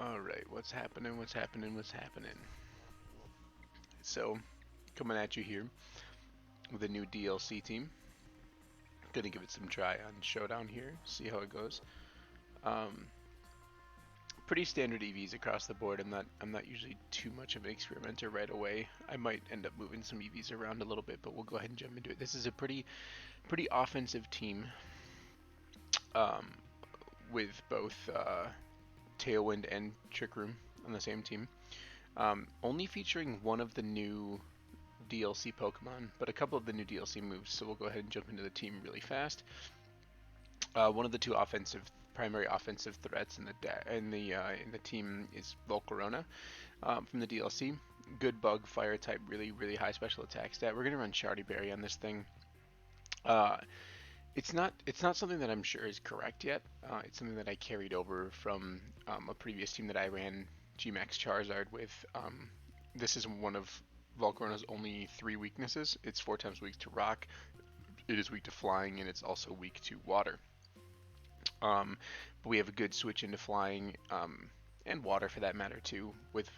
Alright, what's happening, what's happening, what's happening? So, coming at you here with a new DLC team. Gonna give it some try on Showdown here, see how it goes. Um, Pretty standard EVs across the board. I'm not usually too much of an experimenter right away. I might end up moving some EVs around a little bit, but we'll go ahead and jump into it. This is a pretty offensive team, um, with both Tailwind and Trick Room on the same team. Only featuring one of the new DLC Pokemon, but a couple of the new DLC moves. So we'll go ahead and jump into the team really fast. One of the two primary offensive threats in the team is Volcarona from the DLC. Good bug fire type, really high special attack stat. We're gonna run Shardy Berry on this thing. Uh, it's not something that I'm sure is correct yet. It's something that I carried over from a previous team that I ran G-Max Charizard with. This is one of Volcarona's only three weaknesses. It's 4 times weak to rock, it is weak to flying, and it's also weak to water. But we have a good switch into flying, and water for that matter too, with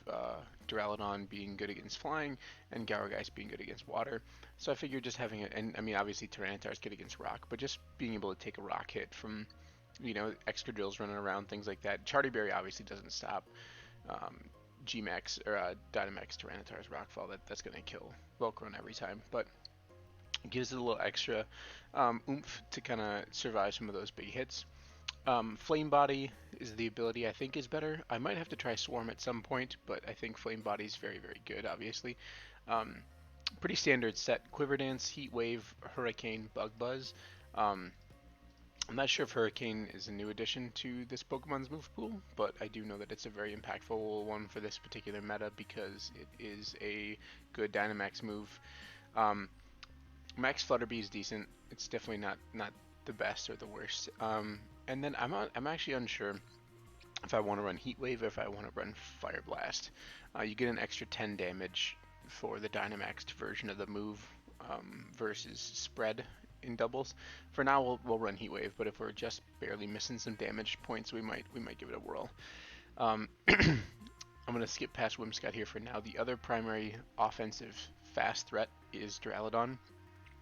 Duraludon being good against flying and Gourgeist being good against water. So I figured just having it, and I mean obviously Tyranitar is good against rock, but just being able to take a rock hit from, extra drills running around, things like that. Charty obviously doesn't stop um, G-Max or Dynamax Tyranitar's Rockfall. That's going to kill Volcarona every time, but it gives it a little extra oomph to kind of survive some of those big hits. Flame Body is the ability I think is better. I might have to try Swarm at some point, but I think Flame Body is very good, obviously. Um, Pretty standard set. Quiver Dance, Heat Wave, Hurricane, Bug Buzz. Um, I'm not sure if Hurricane is a new addition to this Pokemon's move pool, but I do know that it's a very impactful one for this particular meta because it is a good Dynamax move. Um, Max Flutterby is decent. It's definitely not the best or the worst. And then I'm actually unsure if I want to run Heat Wave or if I want to run Fire Blast. You get an extra 10 damage for the Dynamaxed version of the move versus Spread in doubles. For now, we'll run Heat Wave, but if we're just barely missing some damage points, we might give it a whirl. I'm going to skip past Whimsicott here for now. The other primary offensive fast threat is Duraludon.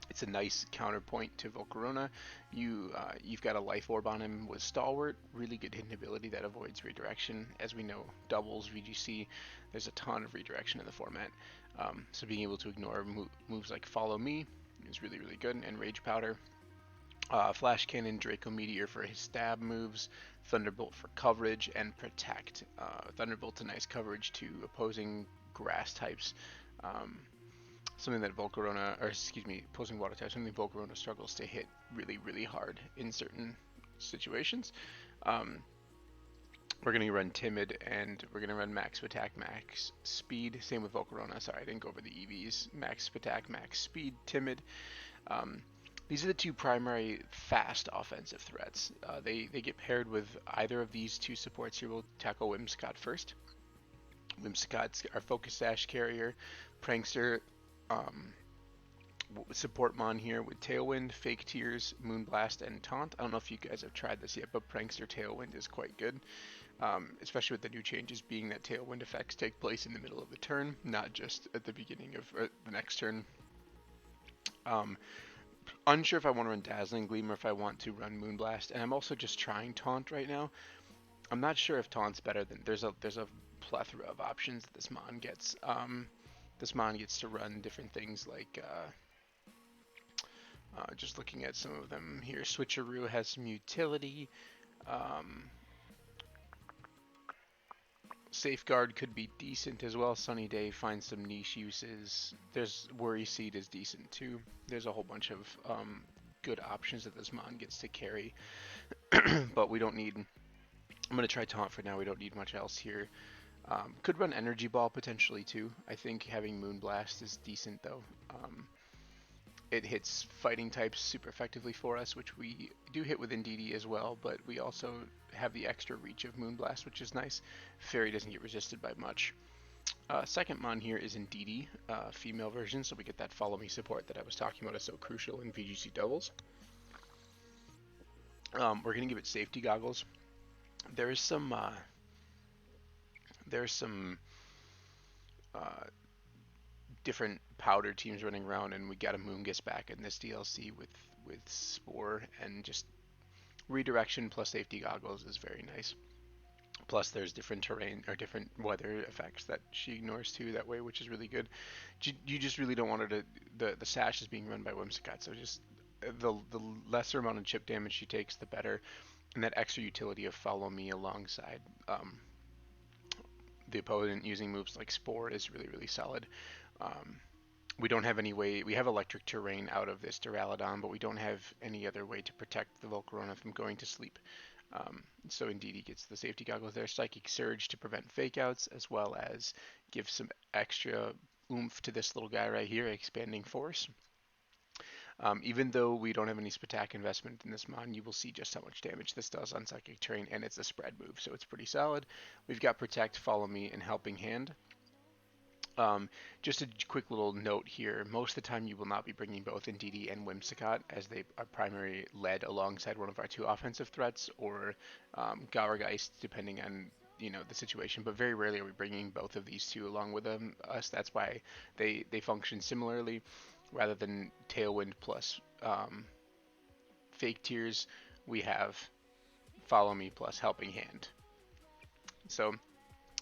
It's a nice counterpoint to Volcarona. You've got a Life Orb on him with Stalwart, really good hidden ability that avoids redirection. As we know, doubles VGC, there's a ton of redirection in the format. So being able to ignore moves like Follow Me is really good. And Rage Powder, Flash Cannon, Draco Meteor for his stab moves, Thunderbolt for coverage, and Protect. Thunderbolt to nice coverage to opposing grass types. Something that opposing water types, something Volcarona struggles to hit really hard in certain situations. We're going to run Timid, and we're going to run Max Attack, Max Speed. Same with Volcarona. Sorry, I didn't go over the EVs. Max Attack, Max Speed, Timid. These are the two primary fast offensive threats. They get paired with either of these two supports here. We'll tackle Whimsicott first. Whimsicott's our Focus Sash carrier. Prankster, support mon here with Tailwind, Fake Tears, Moonblast, and Taunt. I don't know if you guys have tried this yet, but Prankster Tailwind is quite good, especially with the new changes being that Tailwind effects take place in the middle of the turn, not just at the beginning of the next turn. Unsure if I want to run Dazzling Gleam or if I want to run Moonblast, and I'm also just trying Taunt right now. I'm not sure if Taunt's better than there's a plethora of options that this mon gets. This mon gets to run different things like, just looking at some of them here, Switcheroo has some utility. Safeguard could be decent as well. Sunny Day finds some niche uses. There's Worry Seed is decent too. There's a whole bunch of good options that this mon gets to carry, but we don't need. I'm gonna try Taunt for now. We don't need much else here. Could run Energy Ball potentially too. I think having Moonblast is decent though. It hits fighting types super effectively for us, which we do hit with Indeedee as well, but we also have the extra reach of Moonblast, which is nice. Fairy doesn't get resisted by much. Second mon here is Indeedee, female version, so we get that Follow Me support that I was talking about is so crucial in VGC doubles. We're going to give it Safety Goggles. There is some there's some uh, different powder teams running around, and we got a Moongus back in this DLC with Spore, and just redirection plus safety goggles is very nice. Plus, there's different terrain or different weather effects that she ignores too that way, which is really good. You just really don't want her to. The sash is being run by Whimsicott, so just the lesser amount of chip damage she takes, the better. And that extra utility of follow me alongside the opponent using moves like Spore is really solid. Um, we don't have any way. We have electric terrain out of this Duraludon, but we don't have any other way to protect the Volcarona from going to sleep. So indeed, he gets the safety goggles there. Psychic Surge to prevent fake outs, as well as give some extra oomph to this little guy right here, Expanding Force. Even though we don't have any Spatak investment in this mon, you will see just how much damage this does on Psychic Terrain, and it's a spread move, so it's pretty solid. We've got Protect, Follow Me, and Helping Hand. Um, just a quick little note here. Most of the time, you will not be bringing both Indeedee and Whimsicott, as they are primarily led alongside one of our two offensive threats, or Gourgeist, depending on the situation. But very rarely are we bringing both of these two along with us. That's why they function similarly, rather than Tailwind plus Fake Tears. We have Follow Me plus Helping Hand. So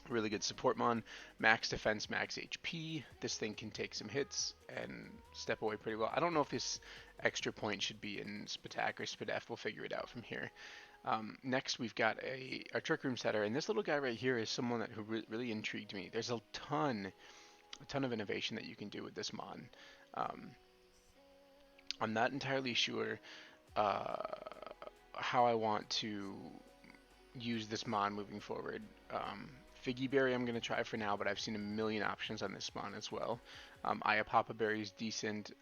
really good support mon. Max defense, max HP. This thing can take some hits and step away pretty well. I don't know if this extra point should be in Spatak or Spadef. We'll figure it out from here. Next, we've got a Trick Room setter, and this little guy right here is someone who really intrigued me. There's a ton of innovation that you can do with this mon. I'm not entirely sure how I want to use this mon moving forward. Figgy Berry I'm going to try for now, but I've seen a million options on this spawn as well. Iapapa Berry is decent.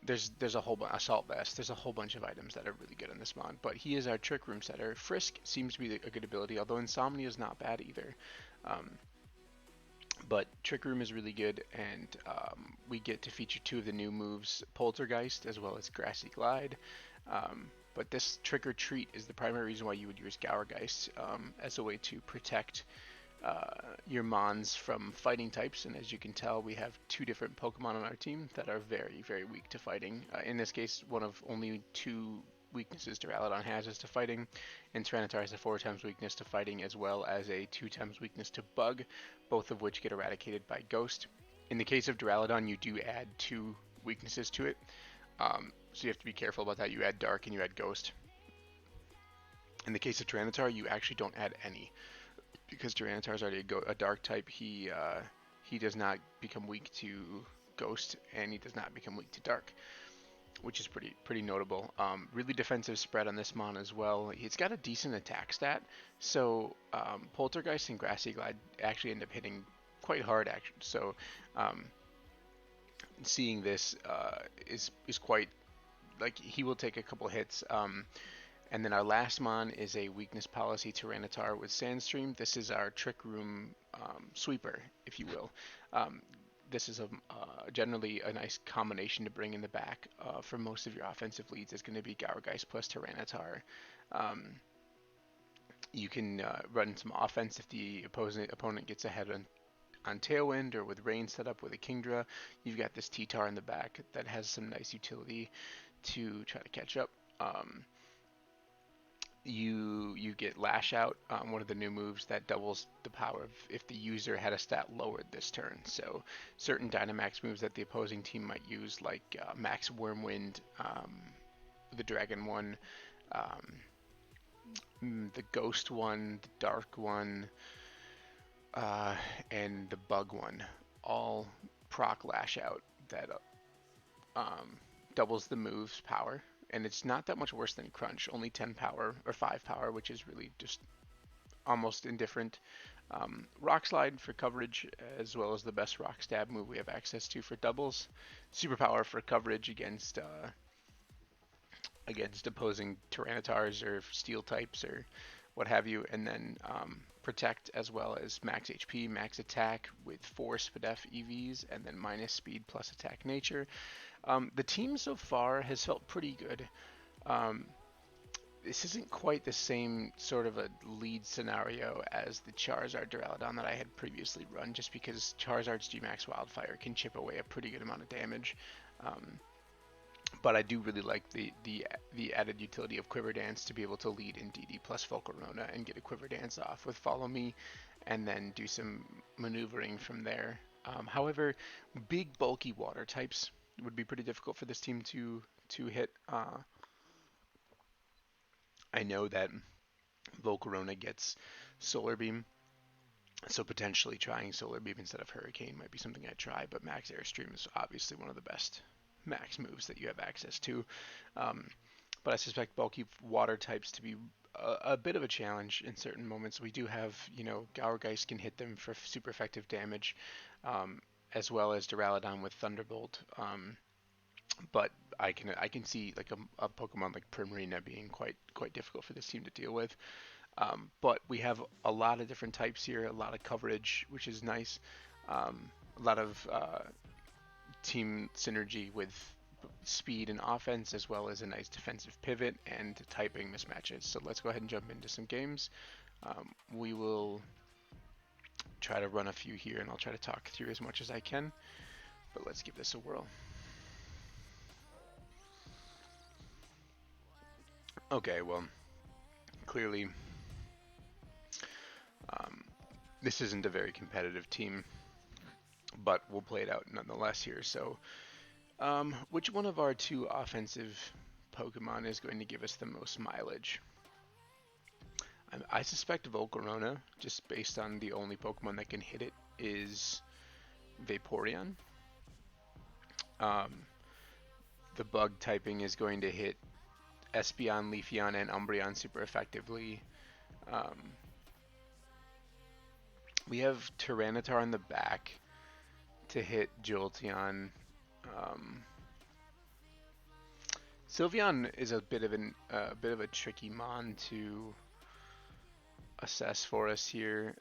There's a whole bunch, Assault Vest, there's a whole bunch of items that are really good on this spawn, but he is our Trick Room setter. Frisk seems to be a good ability, although Insomnia is not bad either. But Trick Room is really good, and we get to feature two of the new moves, Poltergeist as well as Grassy Glide. But this Trick or Treat is the primary reason why you would use Gourgeist as a way to protect your Mons from fighting types. And as you can tell, we have two different Pokemon on our team that are very weak to fighting. In this case, one of only two weaknesses Duraludon has is to fighting, and Tyranitar has a 4x weakness to fighting as well as a 2x weakness to Bug, both of which get eradicated by Ghost. In the case of Duraludon, you do add two weaknesses to it. So you have to be careful about that. You add Dark and you add Ghost. In the case of Tyranitar, you actually don't add any, because Tyranitar is already a Dark type. He does not become weak to Ghost, and he does not become weak to Dark, which is pretty notable. Really defensive spread on this mon as well. It's got a decent attack stat, so Poltergeist and Grassy Glide actually end up hitting quite hard. Actually, so seeing this is quite, like, he will take a couple hits. And then our last mon is a weakness policy Tyranitar with Sandstream. This is our Trick Room sweeper, if you will. This is generally a nice combination to bring in the back for most of your offensive leads. It's going to be Gourgeist plus Tyranitar. You can run some offense if the opponent gets ahead on Tailwind, or with Rain set up with a Kingdra. You've got this T-Tar in the back that has some nice utility to try to catch up. You get Lash Out, one of the new moves that doubles the power of if the user had a stat lowered this turn. So certain Dynamax moves that the opposing team might use, like Max Wormwind, the Dragon one, the Ghost one, the Dark one, and the Bug one, all proc Lash Out that doubles the move's power. And it's not that much worse than Crunch, only 10 power or 5 power, which is really just almost indifferent. Rock Slide for coverage, as well as the best Rock Stab move we have access to for doubles. Superpower for coverage against opposing Tyranitars or Steel types or what have you, and then Protect, as well as max HP, max attack with 4 Spadef EVs, and then minus speed plus attack nature. The team so far has felt pretty good. this isn't quite the same sort of a lead scenario as the Charizard Duraludon that I had previously run, just because Charizard's G-Max Wildfire can chip away a pretty good amount of damage. Um, but I do really like the added utility of Quiver Dance to be able to lead in DD plus Volcarona and get a Quiver Dance off with Follow Me, and then do some maneuvering from there. However, big bulky water types would be pretty difficult for this team to hit. I know that Volcarona gets Solar Beam, so potentially trying Solar Beam instead of Hurricane might be something I'd try, but Max Airstream is obviously one of the best max moves that you have access to. Um, but I suspect bulky water types to be a bit of a challenge in certain moments. We do have, Gourgeist can hit them for super effective damage, um, as well as Duraludon with Thunderbolt. But I can see like a Pokemon like Primarina being quite difficult for this team to deal with. But we have a lot of different types here, a lot of coverage, which is nice. A lot of team synergy with speed and offense, as well as a nice defensive pivot and typing mismatches. So let's go ahead and jump into some games. We will try to run a few here, and I'll try to talk through as much as I can. But let's give this a whirl. Okay, well, clearly, um, this isn't a very competitive team, but we'll play it out nonetheless here. So, which one of our two offensive Pokemon is going to give us the most mileage? I suspect Volcarona, just based on the only Pokemon that can hit it is Vaporeon. Um, the bug typing is going to hit Espeon, Leafeon, and Umbreon super effectively. Um, we have Tyranitar in the back to hit Jolteon. Um, Sylveon is a bit of a tricky mon to assess for us here.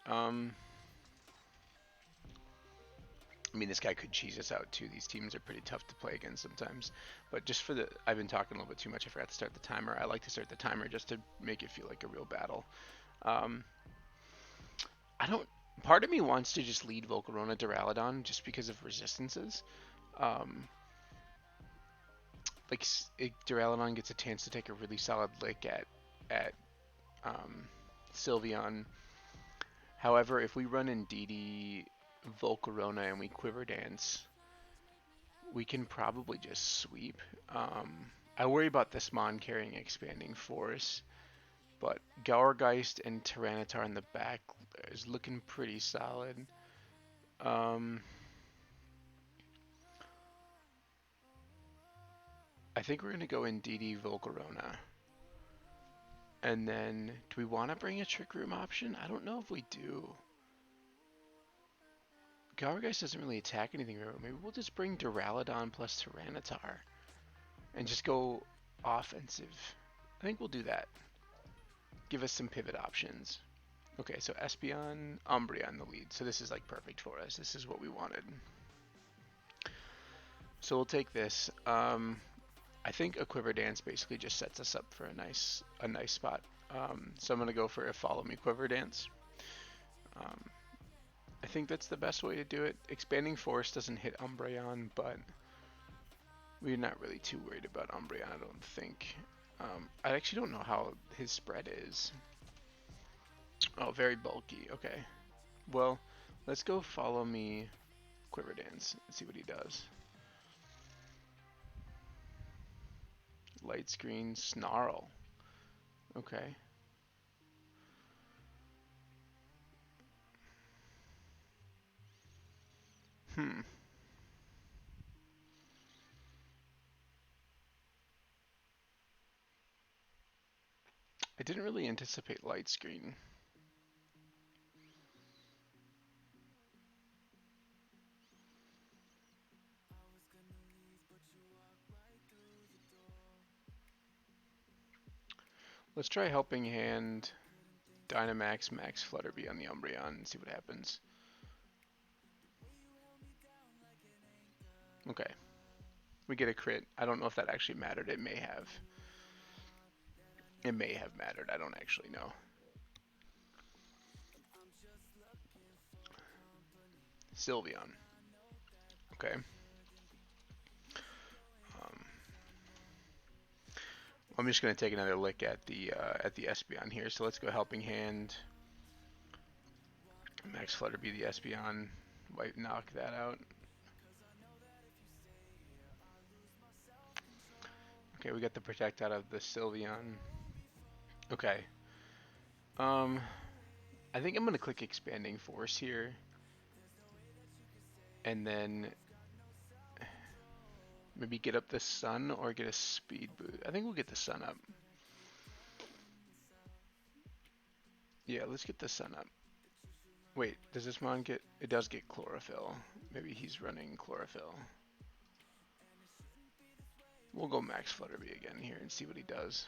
I mean, this guy could cheese us out too. These teams are pretty tough to play against sometimes. But just I've been talking a little bit too much. I forgot to start the timer. I like to start the timer just to make it feel like a real battle. Um, I don't. Part of me wants to just lead Volcarona Duraludon just because of resistances. Um, Duraludon gets a chance to take a really solid lick at um, Sylveon. However, if we run in DD Volcarona and we Quiver Dance, we can probably just sweep. I worry about this Mon carrying Expanding Force, but Gourgeist and Tyranitar in the back is looking pretty solid. Um, I think we're going to go in DD Volcarona. And then, do we want to bring a Trick Room option? I don't know if we do. Gourgeist doesn't really attack anything. Maybe we'll just bring Duraludon plus Tyranitar and just go offensive. I think we'll do that. Give us some pivot options. Okay, so Espeon, Umbreon the lead. So this is like perfect for us. This is what we wanted. So we'll take this. I think a Quiver Dance basically just sets us up for a nice spot. So I'm gonna go for a Follow Me Quiver Dance. I think that's the best way to do it. Expanding Force doesn't hit Umbreon, but we're not really too worried about Umbreon, I don't think. I actually don't know how his spread is. Oh, very bulky. Okay. Well, let's go Follow Me Quiver Dance and see what he does. Light Screen Snarl. Okay. Hmm. I didn't really anticipate Light Screen. Let's try Helping Hand, Dynamax, Max Flutterby on the Umbreon and see what happens. Okay. We get a crit. I don't know if that actually mattered. It may have. It may have mattered. I don't actually know. Sylveon. Okay. Um, I'm just gonna take another look at the Espeon here. So let's go Helping Hand. Max Flutter be the Espeon. Might knock that out. Okay, we got the Protect out of the Sylveon. Okay. Um, I think I'm gonna click Expanding Force here, and then maybe get up the Sun or get a Speed Boost. I think we'll get the Sun up. Yeah, let's get the Sun up. Wait, does this mon get... It does get Chlorophyll. Maybe he's running Chlorophyll. We'll go Max Flutterby again here and see what he does.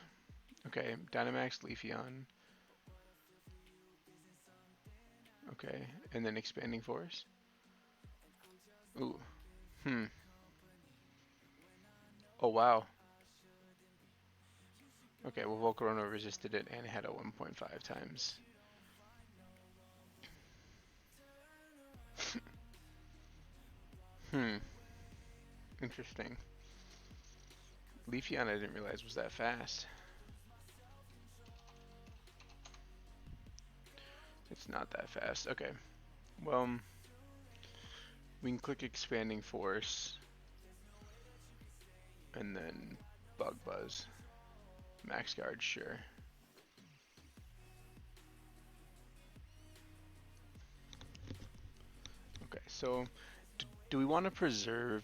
Okay, Dynamax Leafeon. Okay, and then Expanding Force. Ooh. Oh, wow. Okay, well, Volcarona resisted it and had a 1.5 times. Interesting. Leafeon I didn't realize was that fast. It's not that fast. Okay. Well, we can click Expanding Force. And then Bug Buzz. Max Guard, sure. Okay, so do we want to preserve...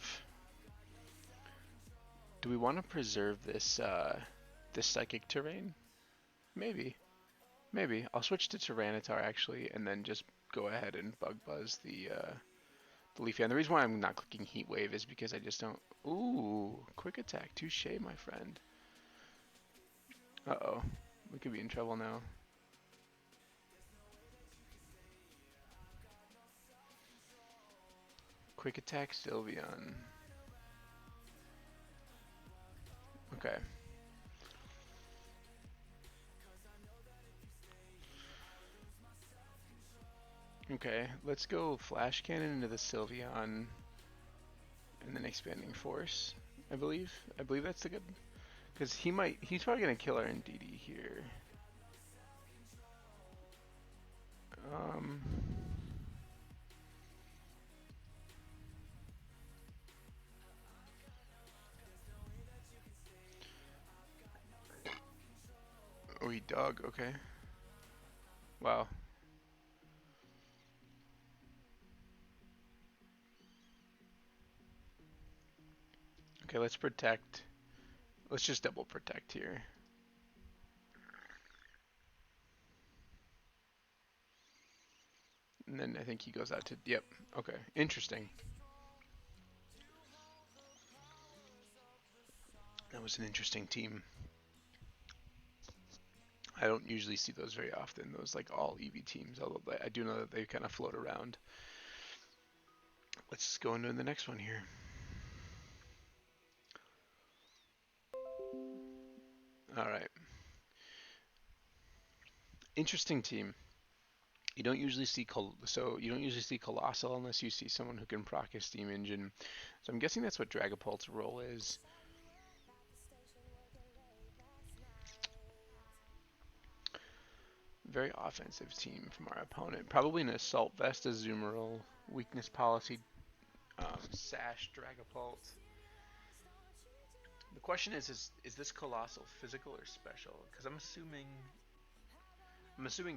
Do we want to preserve this this Psychic Terrain? Maybe. Maybe. I'll switch to Tyranitar actually, and then just go ahead and Bug Buzz the Leafeon. The reason why I'm not clicking Heat Wave is because I just don't... Ooh, Quick Attack. Touche, my friend. Uh-oh. We could be in trouble now. Quick Attack Sylveon. Okay. Okay, let's go Flash Cannon into the Sylveon, and then Expanding Force, I believe. I believe that's the good... Because he's probably going to kill our Indeedee here. Oh, he dug, okay. Wow. Okay, let's protect. Let's just double protect here. And then I think he goes out to... Yep, okay. Interesting. That was an interesting team. I don't usually see those very often, those like all EV teams, although I do know that they kind of float around. Let's go into the next one here. Alright. Interesting team. You don't usually see Colossal unless you see someone who can proc a Steam Engine. So I'm guessing that's what Dragapult's role is. Very offensive team from our opponent. Probably an Assault Vest, Azumarill, Weakness Policy, Sash, Dragapult. The question is this Colossal physical or special? Because I'm assuming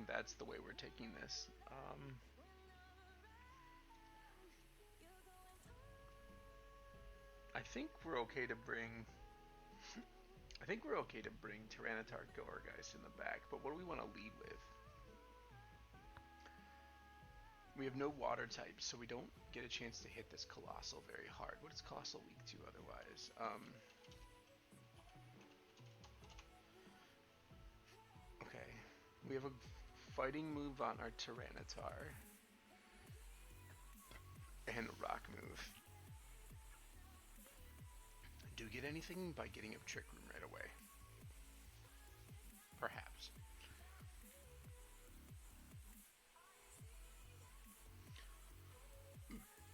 that's the way we're taking this. I think we're okay to bring Tyranitar Gourgeist in the back, but what do we want to lead with? We have no water types, so we don't get a chance to hit this Colossal very hard. What is Colossal weak to otherwise? Okay, we have a fighting move on our Tyranitar and a rock move. Do get anything by getting a Trick Room right away. perhaps.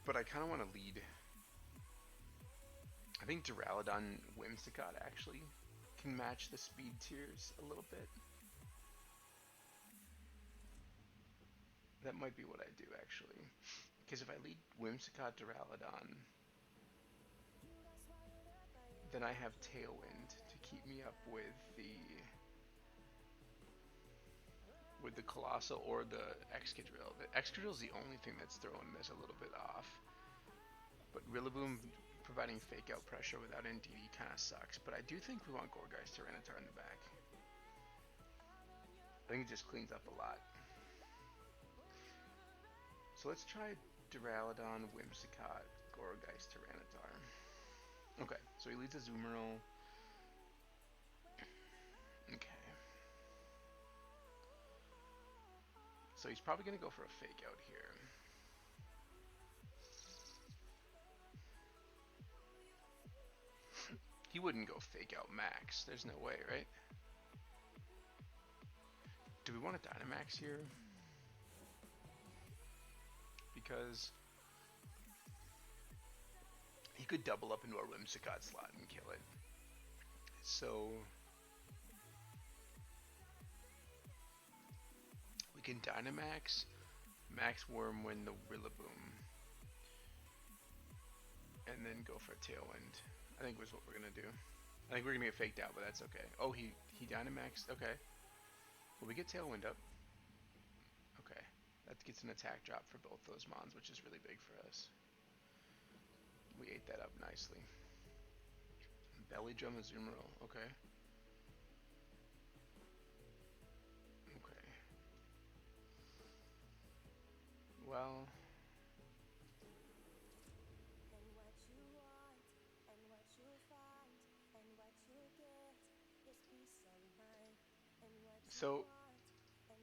But I kind of want to lead. I think Duraludon Whimsicott actually can match the speed tiers a little bit. That might be what I do actually. Because if I lead Whimsicott Duraludon, then I have Tailwind to keep me up with the Colossal or the Excadrill. The Excadrill is the only thing that's throwing this a little bit off. But Rillaboom providing fake out pressure without NDD kind of sucks. But I do think we want Gourgeist Tyranitar in the back. I think it just cleans up a lot. So let's try Duraludon, Whimsicott, Gourgeist Tyranitar. Okay, so he leads a Azumarill. Okay. So he's probably going to go for a fake out here. He wouldn't go fake out Max. There's no way, right? Do we want a Dynamax here? Because he could double up into a Whimsicott slot and kill it. So we can Dynamax, Max Wormwind the Rillaboom, and then go for a Tailwind. I think was what we're gonna do. I think we're gonna get faked out, but that's okay. Oh, he Dynamaxed. Okay. Well, we get Tailwind up. Okay. That gets an attack drop for both those mons, which is really big for us. We ate that up nicely. Belly Drum Azumarill. Okay. Okay. Well. So,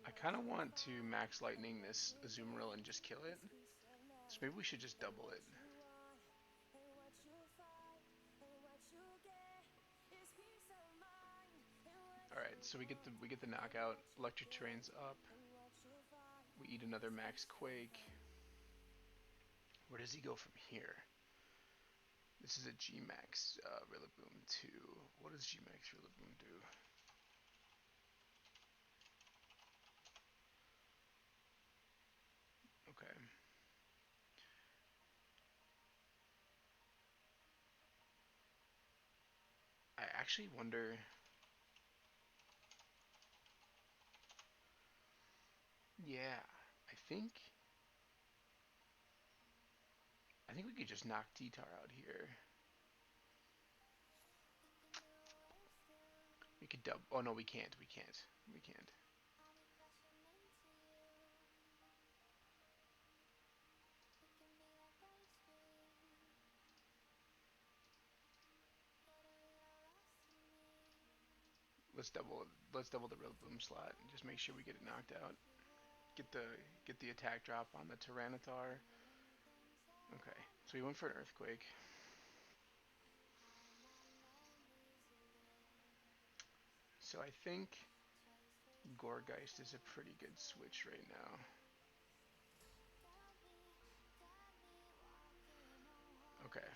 I kind of want to Max Lightning this Azumarill and just kill it. So maybe we should just double it. Alright, so we get the knockout. Electric Terrain's up. We eat another Max Quake. Where does he go from here? This is a G-Max Rillaboom 2. What does G-Max Rillaboom do? Okay. I actually wonder... Yeah, I think we could just knock T-Tar out here. We could dub... Oh no, we can't. We can't. Let's double the Rillaboom slot and just make sure we get it knocked out. Get the attack drop on the Tyranitar. Okay, so we went for an Earthquake. So I think Gourgeist is a pretty good switch right now. Okay.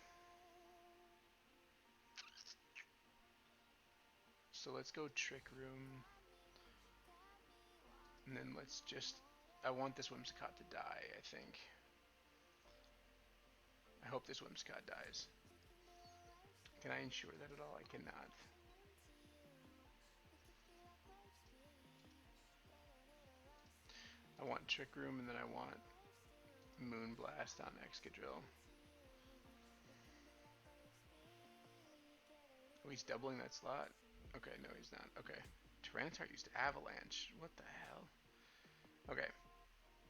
So let's go Trick Room. And then let's just... I want this Whimsicott to die, I think. I hope this Whimsicott dies. Can I ensure that at all? I cannot. I want Trick Room, and then I want Moonblast on Excadrill. Oh, he's doubling that slot? Okay, no he's not. Okay. Tyranitar used Avalanche. What the hell? Okay.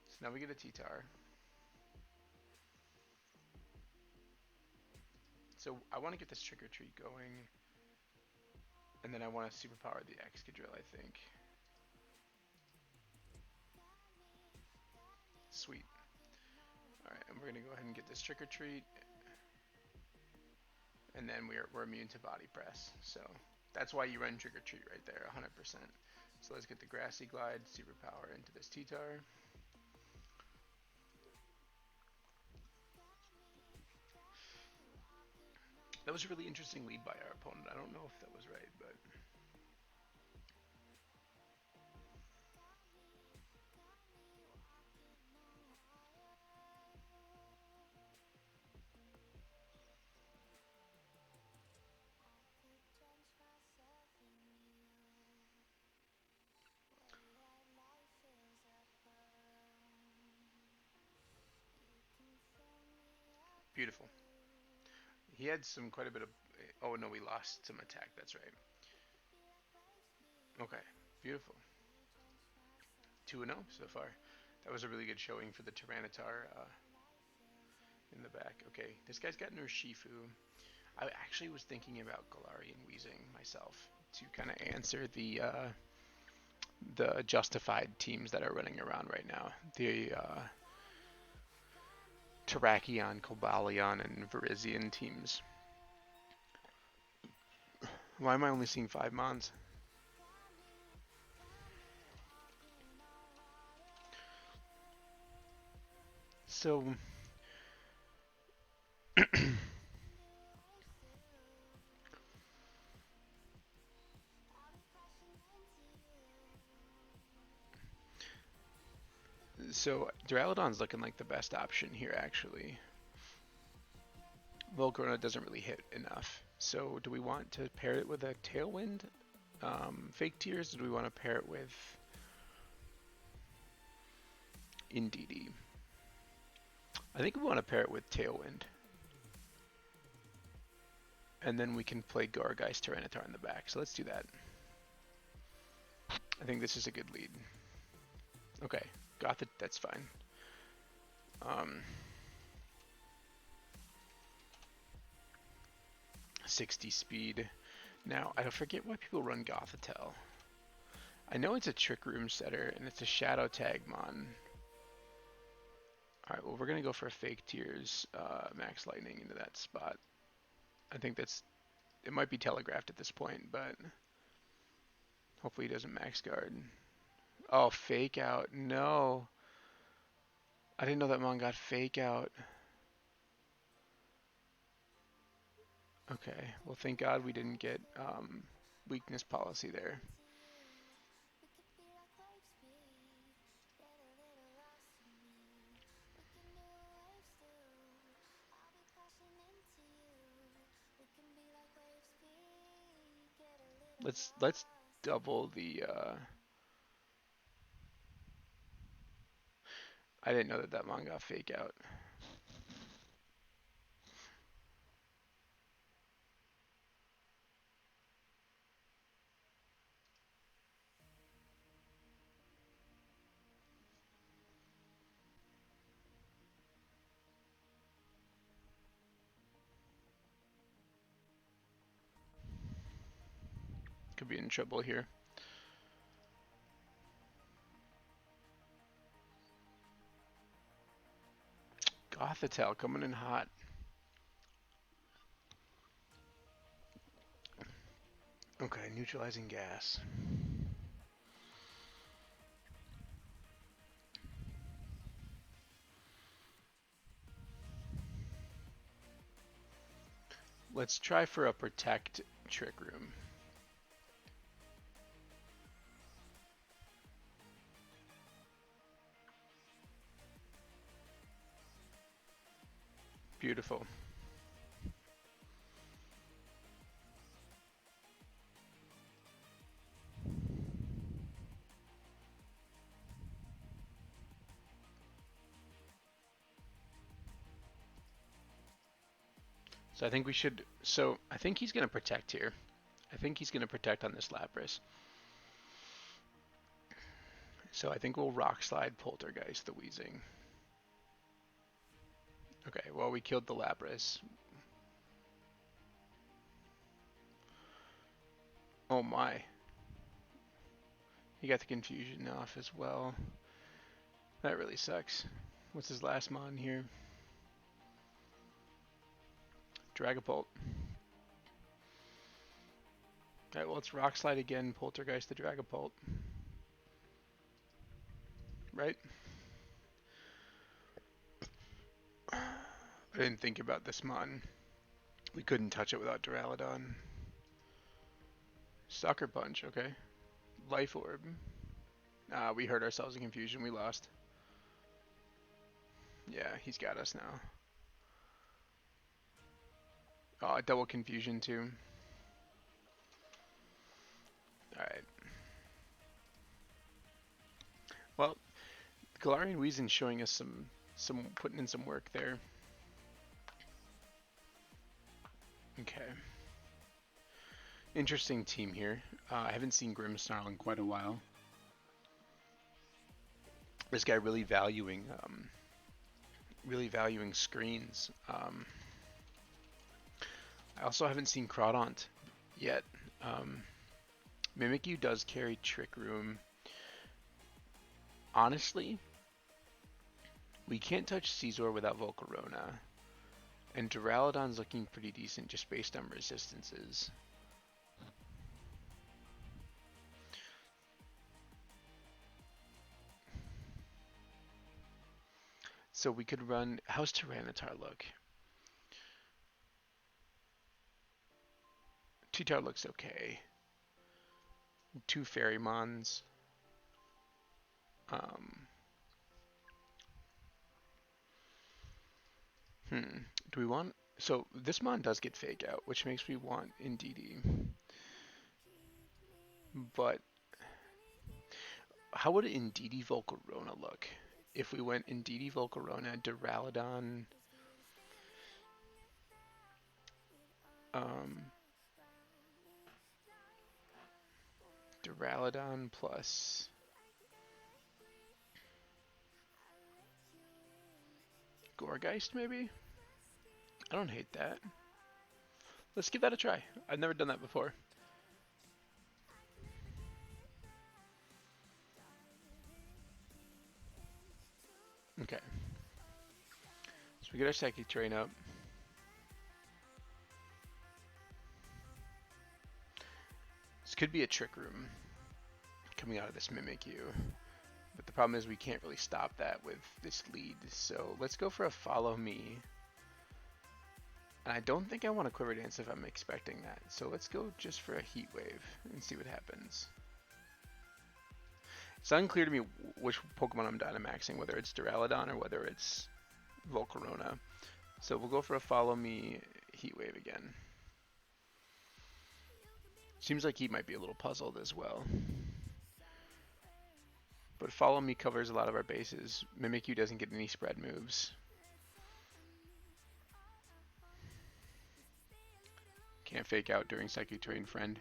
So now we get a T-Tar. So I want to get this Trick or Treat going. And then I want to superpower the Excadrill, I think. Sweet. Alright, and we're going to go ahead and get this Trick or Treat. And then we're immune to Body Press. So that's why you run Trick or Treat right there, 100%. So let's get the Grassy Glide Superpower into this T-Tar. That was a really interesting lead by our opponent. I don't know if that was right, but... Beautiful. He had quite a bit of... Oh, no, we lost some attack. That's right. Okay, beautiful. 2-0 so far. That was a really good showing for the Tyranitar in the back. Okay, this guy's got Urshifu. I actually was thinking about Galarian Weezing myself to kind of answer the justified teams that are running around right now. The Terrakion, Cobalion, and Virizion teams. Why am I only seeing 5 Mons? So... So Duraludon's looking like the best option here, actually. Volcarona doesn't really hit enough. So do we want to pair it with a Tailwind? Fake Tears? Or do we want to pair it with Indeedee? I think we want to pair it with Tailwind. And then we can play Gourgeist Tyranitar in the back. So let's do that. I think this is a good lead. Okay, got it. That's fine. 60 speed. Now, I forget why people run Gothitelle. I know it's a Trick Room setter, and it's a Shadow Tagmon. Alright, well, we're going to go for a Fake Tears Max Lightning into that spot. I think it might be telegraphed at this point, but hopefully he doesn't Max Guard. Oh, Fake Out. No. I didn't know that Mon got Fake Out. Okay, well, thank God we didn't get weakness policy there. Let's double the I didn't know that Mon got Fake Out. Could be in trouble here. Gothitelle coming in hot. Okay, neutralizing gas. Let's try for a Protect Trick Room. Beautiful. So I think we should... So I think he's going to Protect here. I think he's going to Protect on this Lapras. So I think we'll Rock Slide Poltergeist the Weezing. Okay, well, we killed the Lapras. Oh my. He got the Confusion off as well. That really sucks. What's his last Mon here? Dragapult. Alright, well, let's Rock Slide again, Poltergeist the Dragapult. right? I didn't think about this mon. We couldn't touch it without Duraludon. Sucker Punch, okay. Life Orb. We hurt ourselves in confusion. We lost. Yeah, he's got us now. Oh, double confusion too. Alright. Well, Galarian Weazen's showing us some putting in some work there. Okay. Interesting team here. I haven't seen Grimmsnarl in quite a while. This guy really valuing screens. I also haven't seen Crawdaunt yet. Mimikyu does carry Trick Room. Honestly, we can't touch Caesar without Volcarona. And Duraludon's looking pretty decent just based on resistances. So we could run... How's Tyranitar look? T-Tar looks okay. 2 Fairymons. Do we want... So this Mon does get Fake Out, which makes me want Indeedee. But how would Indeedee Volcarona look? If we went Indeedee Volcarona, Duraludon... Duraludon plus... Gourgeist, maybe? I don't hate that. Let's give that a try. I've never done that before. Okay. So we get our Psychic Terrain up. This could be a Trick Room coming out of this Mimikyu. But the problem is we can't really stop that with this lead. So let's go for a Follow Me. And I don't think I want a Quiver Dance if I'm expecting that. So let's go just for a Heat Wave and see what happens. It's unclear to me which Pokemon I'm Dynamaxing, whether it's Duraludon or whether it's Volcarona. So we'll go for a Follow Me Heat Wave again. Seems like he might be a little puzzled as well. But Follow Me covers a lot of our bases. Mimikyu doesn't get any spread moves. Can't Fake Out during Psychic Terrain, friend.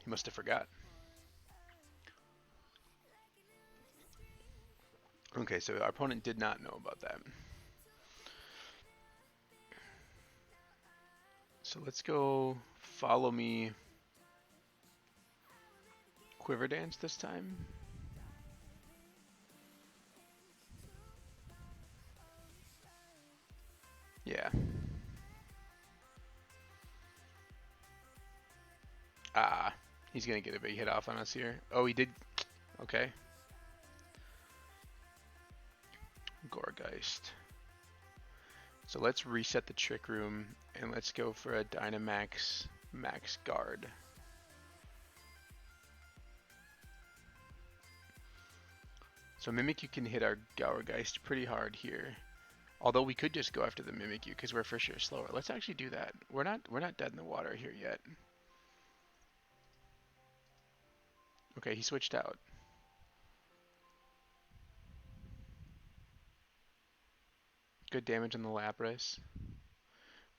He must have forgot. Okay, so our opponent did not know about that. So let's go Follow Me Quiver Dance this time. Yeah. He's gonna get a big hit off on us here. Oh, he did. Okay. Gourgeist. So let's reset the Trick Room and let's go for a Dynamax Max Guard. So Mimikyu can hit our Gourgeist pretty hard here. Although we could just go after the Mimikyu because we're for sure slower. Let's actually do that. We're not dead in the water here yet. Okay, he switched out. Good damage on the Lapras.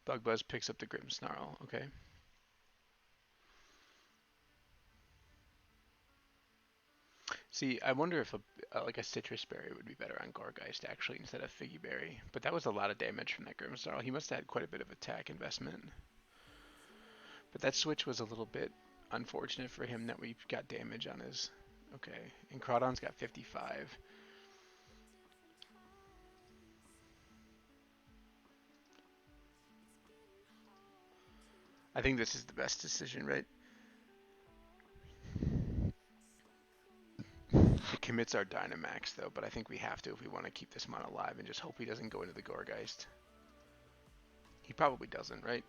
Bug Buzz picks up the Grimmsnarl. Okay. See, I wonder if like a Citrus Berry would be better on Gourgeist actually instead of Figgy Berry. But that was a lot of damage from that Grimmsnarl. He must have had quite a bit of attack investment. But that switch was a little bit unfortunate for him that we got damage on his... Okay, and Crawdon's got 55. I think this is the best decision, right? commits our Dynamax though, but I think we have to if we want to keep this mon alive and just hope he doesn't go into the Goregeist. He probably doesn't, right?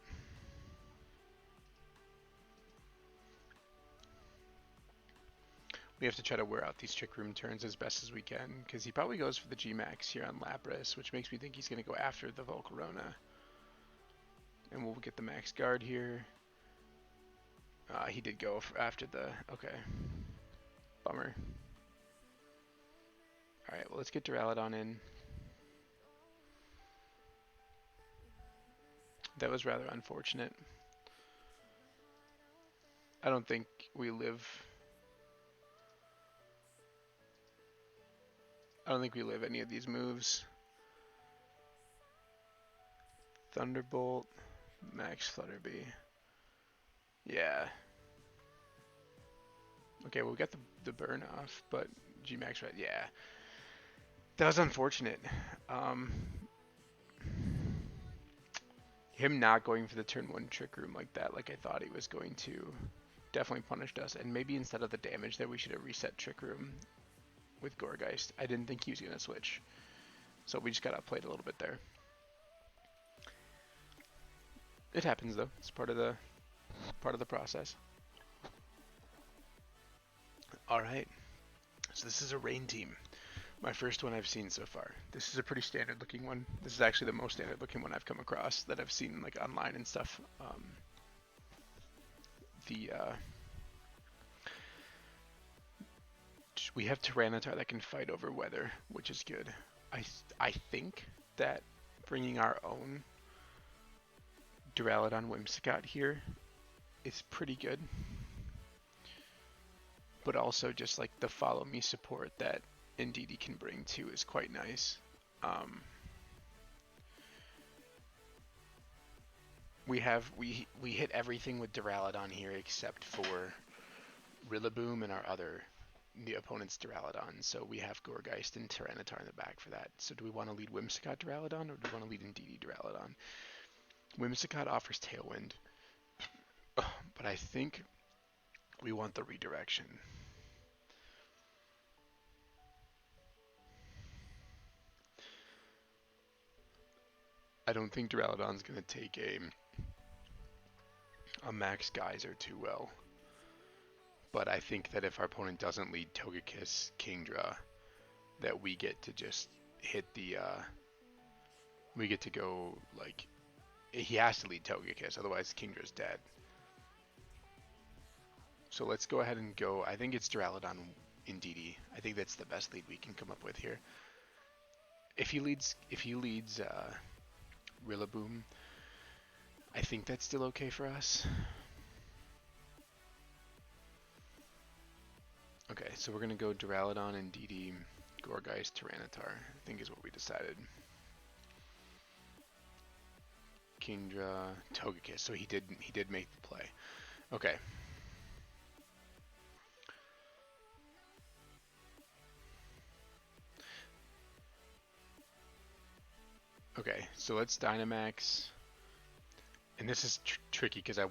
We have to try to wear out these Trick Room turns as best as we can, because he probably goes for the G-Max here on Lapras, which makes me think he's going to go after the Volcarona. And we'll get the Max Guard here. He did go after the... Okay. Bummer. Alright, well, let's get Duraludon in. That was rather unfortunate. I don't think we live... I don't think we live any of these moves. Thunderbolt, Max Flutterby. Yeah. Okay, well, we got the burn off, but G-Max, right? Yeah. That was unfortunate. Him not going for the turn 1 Trick Room like that, like I thought he was going to, definitely punished us. And maybe instead of the damage there, we should have reset Trick Room with Goregeist. I didn't think he was going to switch. So we just got outplayed a little bit there. It happens though. It's part of the process. Alright. So this is a rain team. My first one I've seen so far. This is a pretty standard looking one. This is actually the most standard looking one I've come across that I've seen like online and stuff. We have Tyranitar that can fight over weather, which is good. I think that bringing our own Duraludon Whimsicott here is pretty good. But also just like the follow me support that Indeedee can bring too is quite nice. We hit everything with Duraludon here except for Rillaboom and the opponent's Duraludon. So we have Goregeist and Tyranitar in the back for that. So do we want to lead Whimsicott Duraludon or do we want to lead Indeedee Duraludon? Whimsicott offers Tailwind, but I think we want the redirection. I don't think Duraludon's going to take a Max Geyser too well. But I think that if our opponent doesn't lead Togekiss Kingdra, that we get to just hit the... we get to go, like... He has to lead Togekiss, otherwise Kingdra's dead. So let's go ahead and go... I think it's Duraludon Indeedee. I think that's the best lead we can come up with here. If he leads Rillaboom, I think that's still okay for us. Okay, so we're going to go Duraludon, Indeedee, Goregeist, Tyranitar, I think is what we decided. Kingdra, Togekiss, so he did make the play. Okay. Okay, so let's Dynamax. And this is tricky because I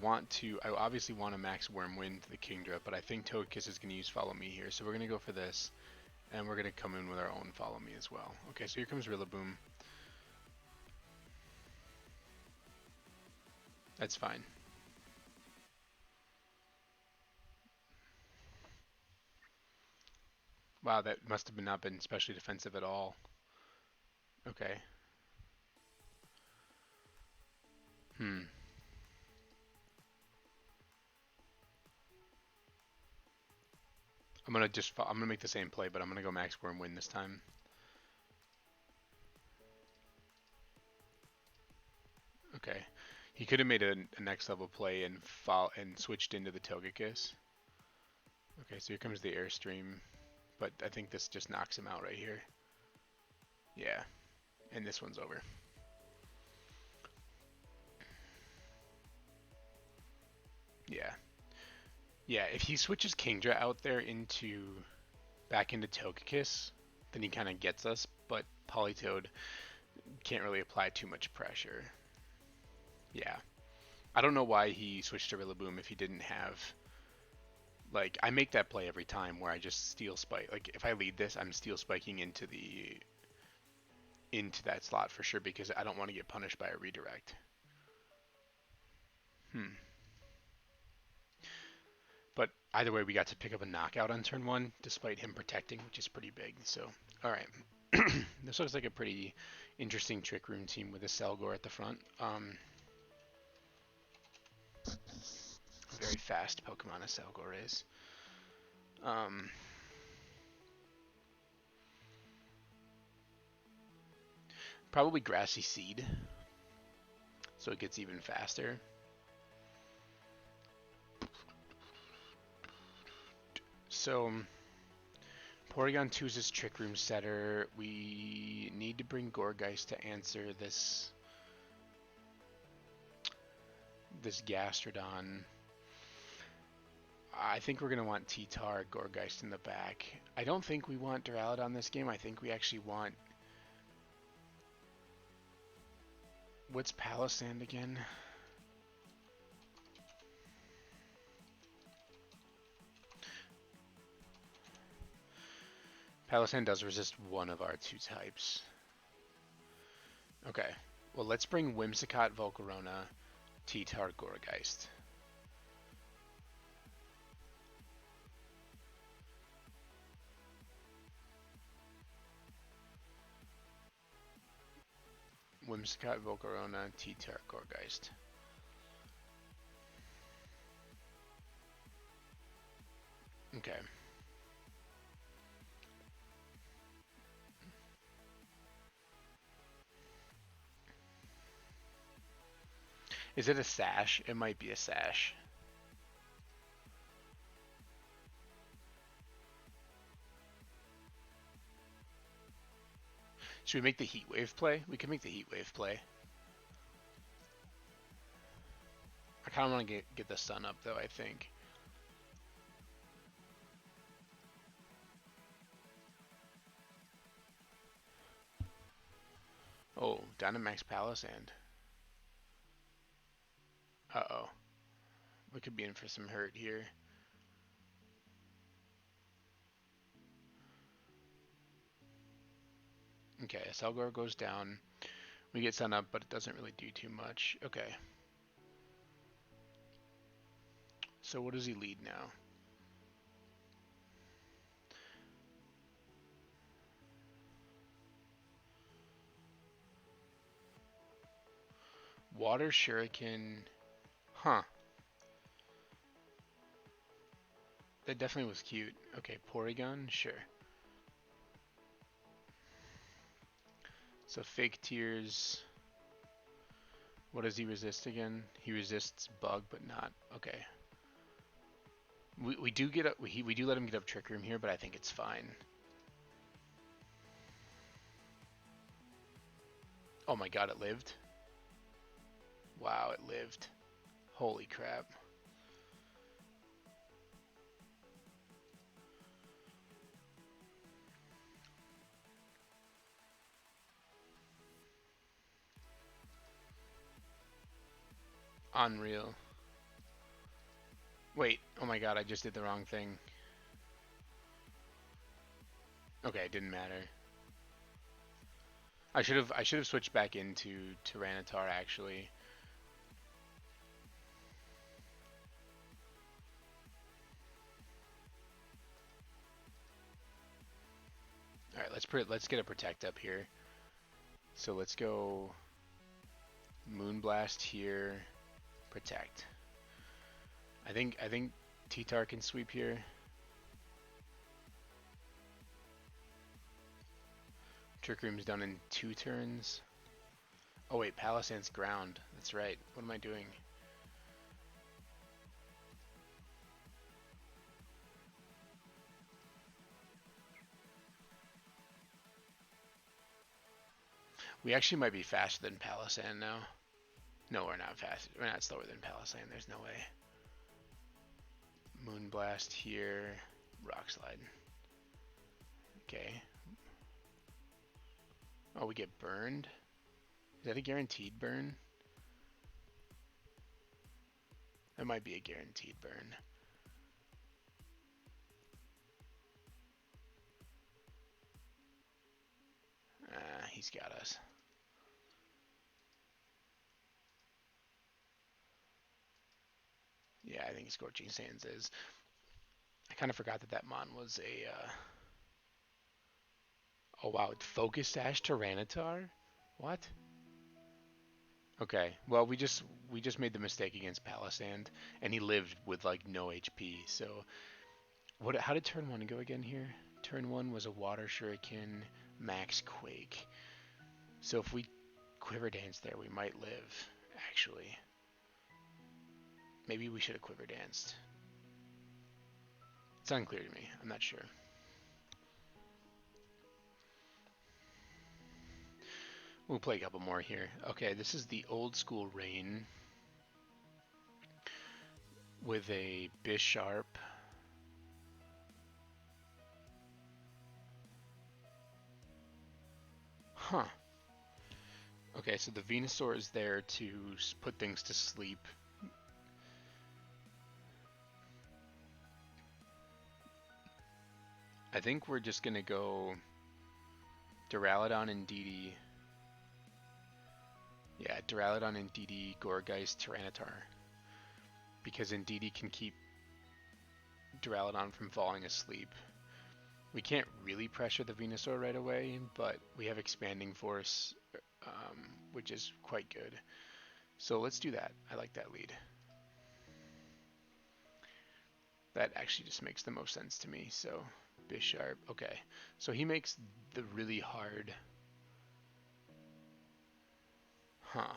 obviously want to max Wormwind the Kingdra, but I think Togekiss is going to use Follow Me here. So we're going to go for this, and we're going to come in with our own Follow Me as well. Okay, so here comes Rillaboom. That's fine. Wow, that must have not been especially defensive at all. Okay. I'm gonna make the same play, but I'm gonna go Max Wormwind this time. Okay. He could have made a next level play and switched into the Togekiss. Okay, so here comes the Airstream, but I think this just knocks him out right here. Yeah, and this one's over. Yeah. Yeah, if he switches Kingdra out there back into Togekiss, then he kind of gets us, but Politoed can't really apply too much pressure. Yeah. I don't know why he switched to Rillaboom if he didn't have Like I make that play every time where I just steel spike. Like if I lead this, I'm steel spiking into that slot for sure because I don't want to get punished by a redirect. Hmm. But either way, we got to pick up a knockout on turn one, despite him protecting, which is pretty big. So, all right, this looks like a pretty interesting trick room team with a Selgor at the front. Very fast Pokemon a Selgor is. Probably Grassy Seed, so it gets even faster. So, Porygon 2 is this Trick Room setter. We need to bring Gourgeist to answer this Gastrodon. I think we're going to want T-Tar, Gourgeist in the back. I don't think we want Duraludon this game. I think we actually want... What's Palossand again? Palossand does resist one of our two types. Okay. Well, let's bring Whimsicott, Volcarona, T-Tar, Gourgeist. Whimsicott, Volcarona, T-Tar, Gourgeist. Okay. Is it a Sash? It might be a Sash. Should we make the Heat Wave play? We can make the Heat Wave play. I kind of want to get the sun up, though, I think. Oh, Dynamax Palossand. Uh-oh. We could be in for some hurt here. Okay, Selgor goes down. We get sun up, but it doesn't really do too much. Okay. So what does he lead now? Water Shuriken. Huh. That definitely was cute. Okay, Porygon? Sure. So Fake Tears. What does he resist again? He resists Bug, but not. Okay. We do get up. We do let him get up Trick Room here, but I think it's fine. Oh my god, it lived. Wow, it lived. Holy crap. Unreal. Wait, oh my god, I just did the wrong thing. Okay, it didn't matter. I should have switched back into Tyranitar actually. All right, let's get a Protect up here. So let's go Moonblast here, Protect. I think T-Tar can sweep here. Trick Room's done in 2 turns. Oh wait, Palossand's ground. That's right. What am I doing? We actually might be faster than Palossand now. No, we're not fast. We're not slower than Palossand. There's no way. Moonblast here. Rock Slide. Okay. Oh, we get burned? Is that a guaranteed burn? That might be a guaranteed burn. he's got us. Yeah, I think Scorching Sands is. I kind of forgot that that mon was a. Oh wow, Focus Sash Tyranitar? What? Okay, well we just made the mistake against Palisand, and he lived with like no HP. So what? How did turn one go again here? Turn one was a Water Shuriken, Max Quake. So if we Quiver Dance there, we might live. Actually, maybe we should have Quiver Danced. It's unclear to me. I'm not sure. We'll play a couple more here. Okay, this is the old school Rain with a Bisharp. Huh. Okay, so the Venusaur is there to put things to sleep. I think we're just going to go Duraludon and DD. Yeah, Duraludon and DD, Gourgeist, Tyranitar. Because Indeedee can keep Duraludon from falling asleep. We can't really pressure the Venusaur right away, but we have Expanding Force, which is quite good. So let's do that. I like that lead. That actually just makes the most sense to me. So Bisharp, okay. So he makes the really hard. Huh.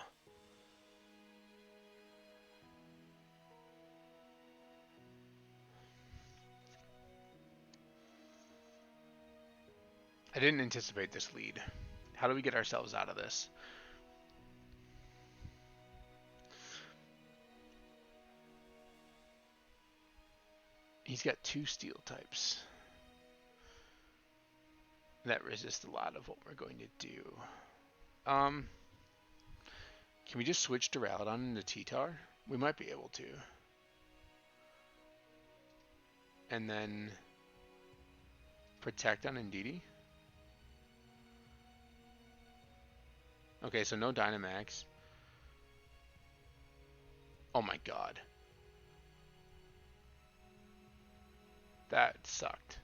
I didn't anticipate this lead. How do we get ourselves out of this? He's got two steel types that resist a lot of what we're going to do. Can we just switch Duraludon into T-Tar? We might be able to. And then Protect on Indeedee. Okay, so no Dynamax. Oh my god. That sucked.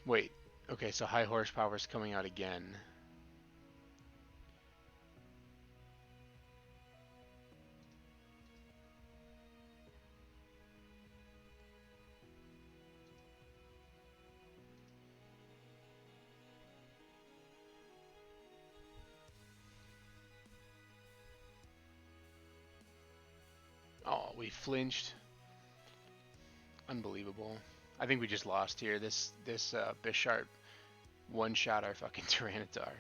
Wait. Okay, so high horsepower is coming out again. Oh, we flinched. Unbelievable. I think we just lost here. This Bisharp one-shot our fucking Tyranitar.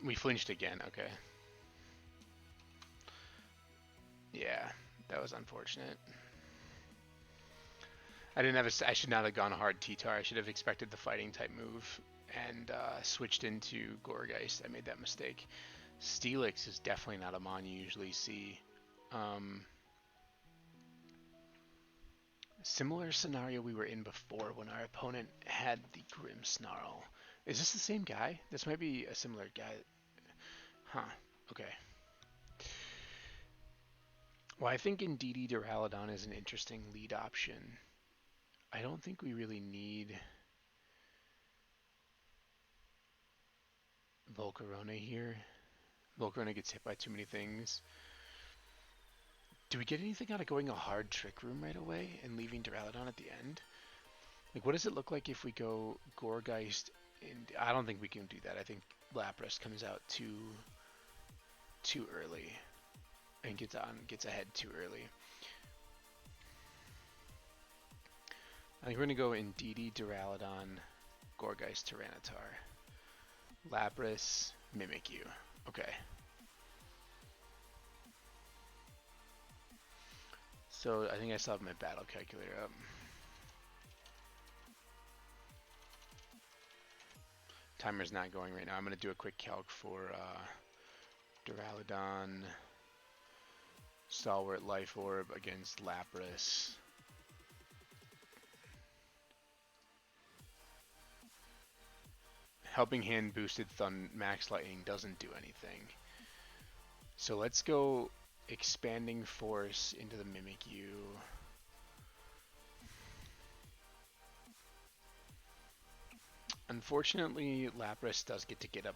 We flinched again. Okay. Yeah, that was unfortunate. I didn't have I should not have gone hard T-Tar. I should have expected the fighting type move and switched into Gourgeist. I made that mistake. Steelix is definitely not a mon you usually see. Similar scenario we were in before when our opponent had the Grimmsnarl. Is this the same guy? This might be a similar guy. Huh. Okay. Well, I think Indeedee Duraludon is an interesting lead option. I don't think we really need Volcarona here. Volcarona gets hit by too many things. Do we get anything out of going a hard Trick Room right away and leaving Duraludon at the end? Like, what does it look like if we go Gourgeist? I don't think we can do that. I think Lapras comes out too early and gets ahead too early. I think we're gonna go Indeedee, Duraludon, Gourgeist, Tyranitar, Lapras, Mimikyu. Okay. So I think I still have my battle calculator up. Timer's not going right now. I'm going to do a quick calc for Duraludon, Stalwart Life Orb against Lapras. Helping Hand boosted Max Lightning doesn't do anything. So let's go Expanding Force into the Mimikyu. Unfortunately, Lapras does get to get up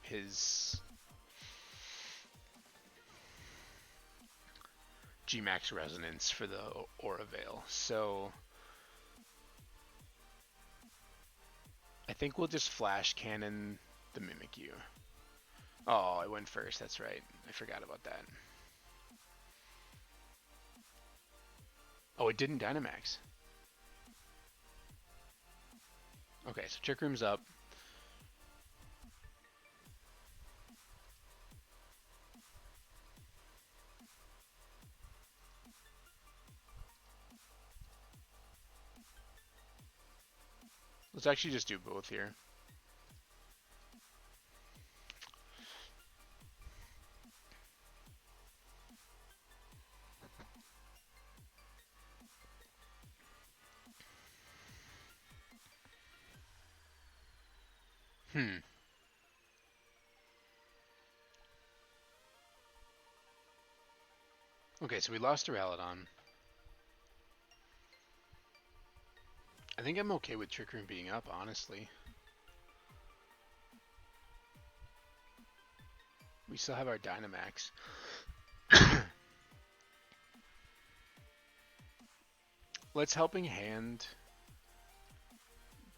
his G-Max Resonance for the Aura Veil. So I think we'll just Flash Cannon the Mimikyu. Oh, it went first. That's right. I forgot about that. Oh, it didn't Dynamax. Okay, so Trick Room's up. Let's actually just do both here. Okay, so we lost Duraludon. I think I'm okay with Trick Room being up, honestly. We still have our Dynamax. Let's Helping Hand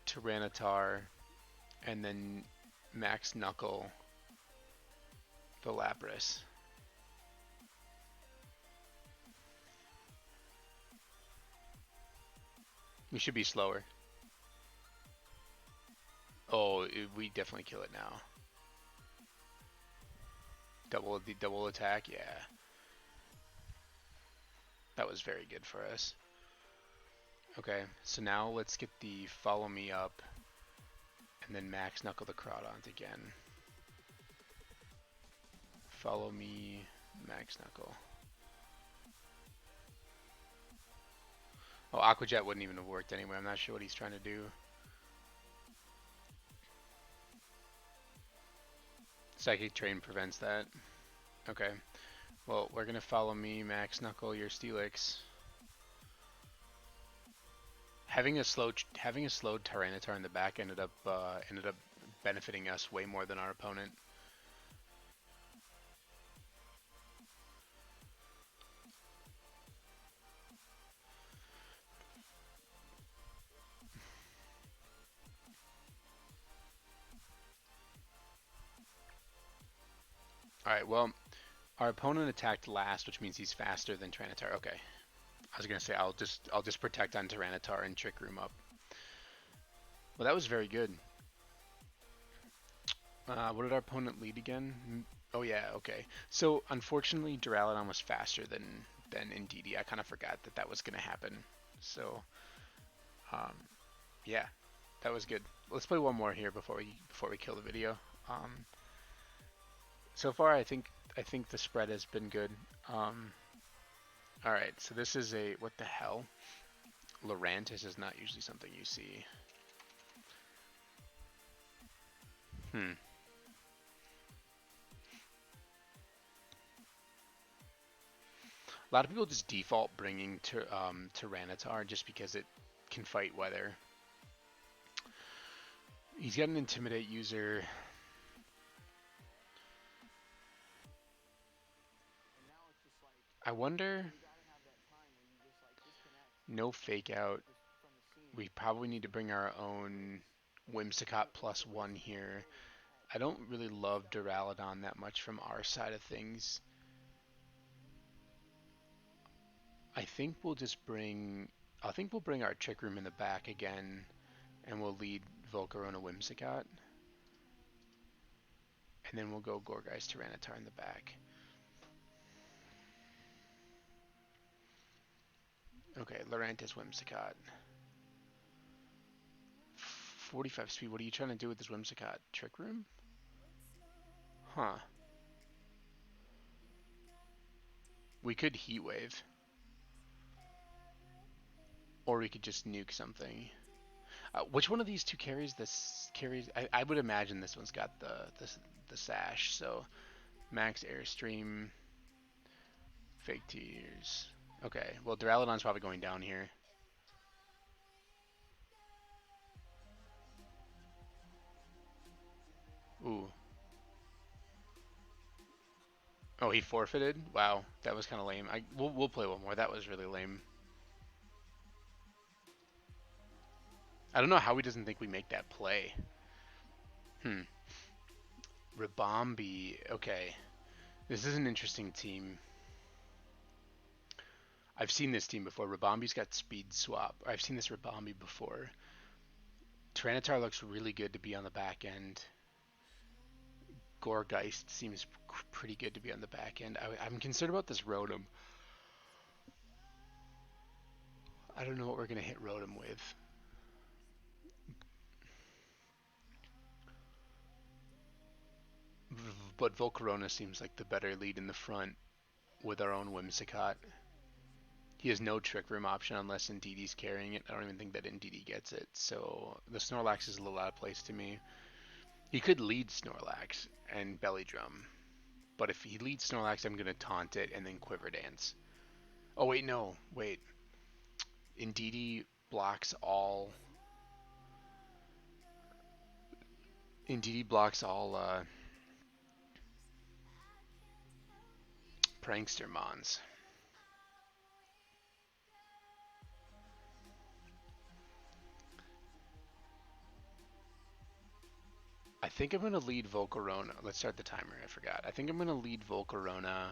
Tyranitar and then Max Knuckle the Lapras. We should be slower. Oh, we definitely kill it now. Double attack, yeah. That was very good for us. Okay, so now let's get the Follow Me up and then Max Knuckle the Crawdont again. Follow Me, Max Knuckle. Oh, Aqua Jet wouldn't even have worked anyway. I'm not sure what he's trying to do. Psychic Train prevents that. Okay. Well, we're gonna Follow Me, Max Knuckle, your Steelix. Having a slowed Tyranitar in the back ended up benefiting us way more than our opponent. All right. Well, our opponent attacked last, which means he's faster than Tyranitar. Okay. I was gonna say I'll just protect on Tyranitar and Trick Room up. Well, that was very good. What did our opponent lead again? Oh yeah, okay. So unfortunately, Duraludon was faster than Indeedee. I kind of forgot that was gonna happen. So, um, yeah, that was good. Let's play one more here before we kill the video. So far, I think the spread has been good. All right, so this is a what the hell? Lurantis is not usually something you see. A lot of people just default bringing Tyranitar just because it can fight weather. He's got an Intimidate user. I wonder. No Fake Out. We probably need to bring our own Whimsicott +1 here. I don't really love Duraludon that much from our side of things. I think we'll bring our Trick Room in the back again, and we'll lead Volcarona Whimsicott. And then we'll go Gorgeist Tyranitar in the back. Okay, Lurantis Whimsicott. 45 speed. What are you trying to do with this Whimsicott? Trick Room? Huh. We could Heat Wave. Or we could just nuke something. Which one of these two carries this? I would imagine this one's got the sash. So Max Airstream, Fake Tears. Okay, well Duraludon's probably going down here. Ooh. Oh, he forfeited? Wow, that was kind of lame. We'll play one more. That was really lame. I don't know how he doesn't think we make that play. Rabombi. Okay. This is an interesting team. I've seen this team before. Rabombi's got speed swap. I've seen this Rabombi before. Tyranitar looks really good to be on the back end. Gourgeist seems pretty good to be on the back end. I'm concerned about this Rotom. I don't know what we're going to hit Rotom with. But Volcarona seems like the better lead in the front with our own Whimsicott. He has no Trick Room option unless Indeedee's carrying it. I don't even think that Indeedee gets it. So the Snorlax is a little out of place to me. He could lead Snorlax and Belly Drum. But if he leads Snorlax, I'm going to taunt it and then Quiver Dance. Oh, wait, no. Wait. Indeedee blocks all... Indeedee blocks all Prankster Mons. I think I'm going to lead Volcarona. Let's start the timer. I forgot. I think I'm going to lead Volcarona.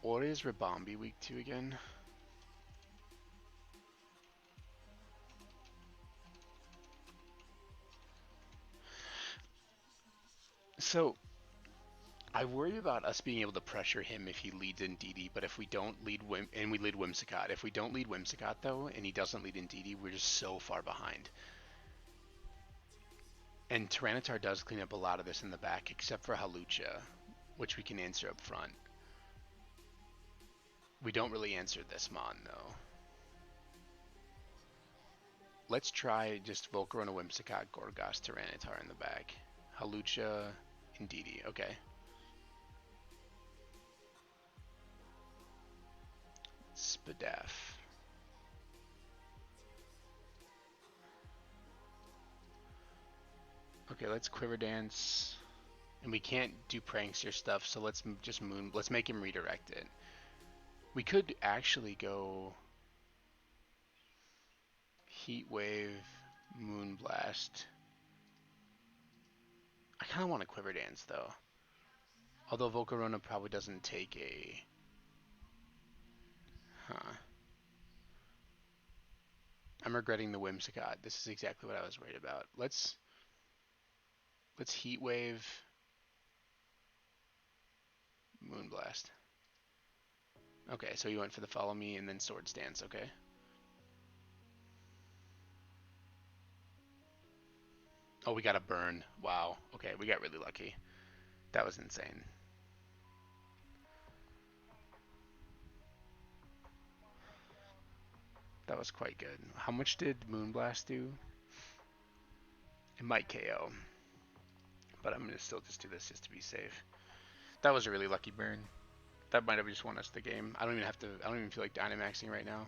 What is Rabombi week 2 again? So, I worry about us being able to pressure him if he leads Indeedee, but if we don't lead and we lead Whimsicott. If we don't lead Whimsicott, though, and he doesn't lead Indeedee, we're just so far behind. And Tyranitar does clean up a lot of this in the back, except for Hawlucha, which we can answer up front. We don't really answer this Mon, though. Let's try just Volcarona, Whimsicott, Gorgas, Tyranitar in the back. Hawlucha, Indeedee. Okay. Spadaf. Okay, let's Quiver Dance. And we can't do Prankster stuff, so let's just let's make him redirect it. We could actually go Heat Wave, Moonblast. I kind of want to Quiver Dance, though. Although Volcarona probably doesn't take a... Huh. I'm regretting the Whimsicott. This is exactly what I was worried about. Let's Heat Wave, Moonblast. Okay, so you went for the Follow Me and then Swords Dance, okay. Oh, we got a burn. Wow. Okay, we got really lucky. That was insane. That was quite good. How much did Moonblast do? It might KO. But I'm going to still just do this just to be safe. That was a really lucky burn. That might have just won us the game. I don't even feel like Dynamaxing right now.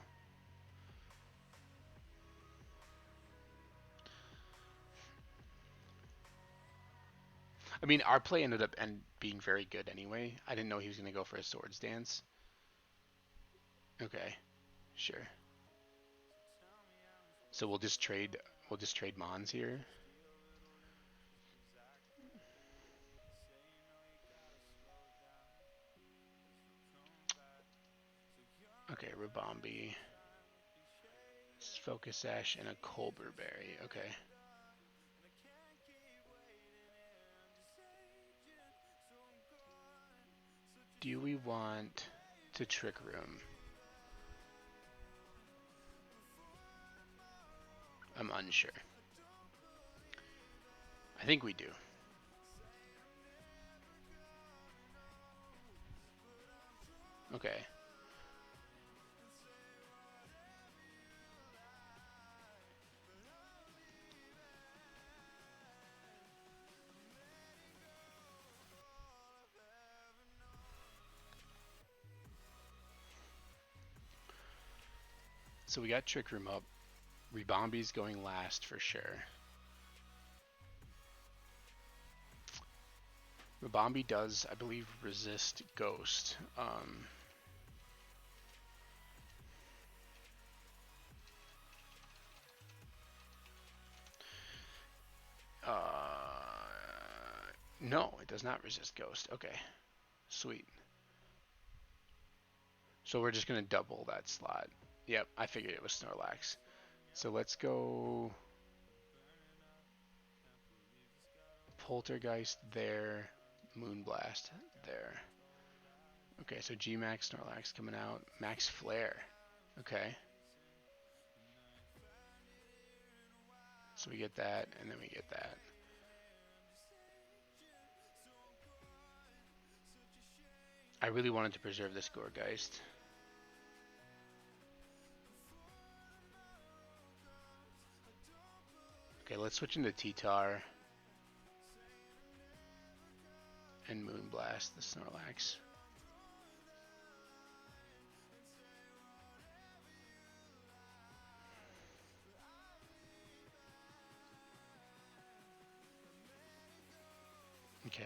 I mean, our play ended up being very good anyway. I didn't know he was going to go for a Swords Dance. Okay, sure. So we'll just trade Mons here. Okay, Rabombi. Focus Sash and a Colbur Berry. Okay. do we want to Trick Room? I'm unsure. I think we do. Okay. So we got Trick Room up. Rebombi's going last for sure. Rebombi does, I believe, resist Ghost. No, it does not resist Ghost. Okay, sweet. So we're just going to double that slot. Yep, I figured it was Snorlax. So let's go Poltergeist there, Moonblast there. Okay, so G-Max, Snorlax coming out. Max Flare. Okay. So we get that, and then we get that. I really wanted to preserve this Gourgeist. Okay, let's switch into T-Tar and Moonblast the Snorlax. Okay.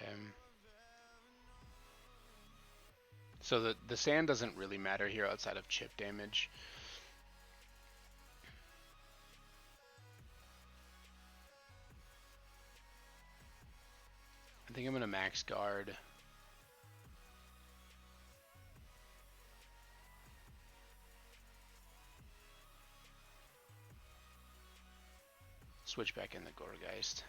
So the sand doesn't really matter here outside of chip damage. I think I'm gonna max guard. Switch back in the Gourgeist.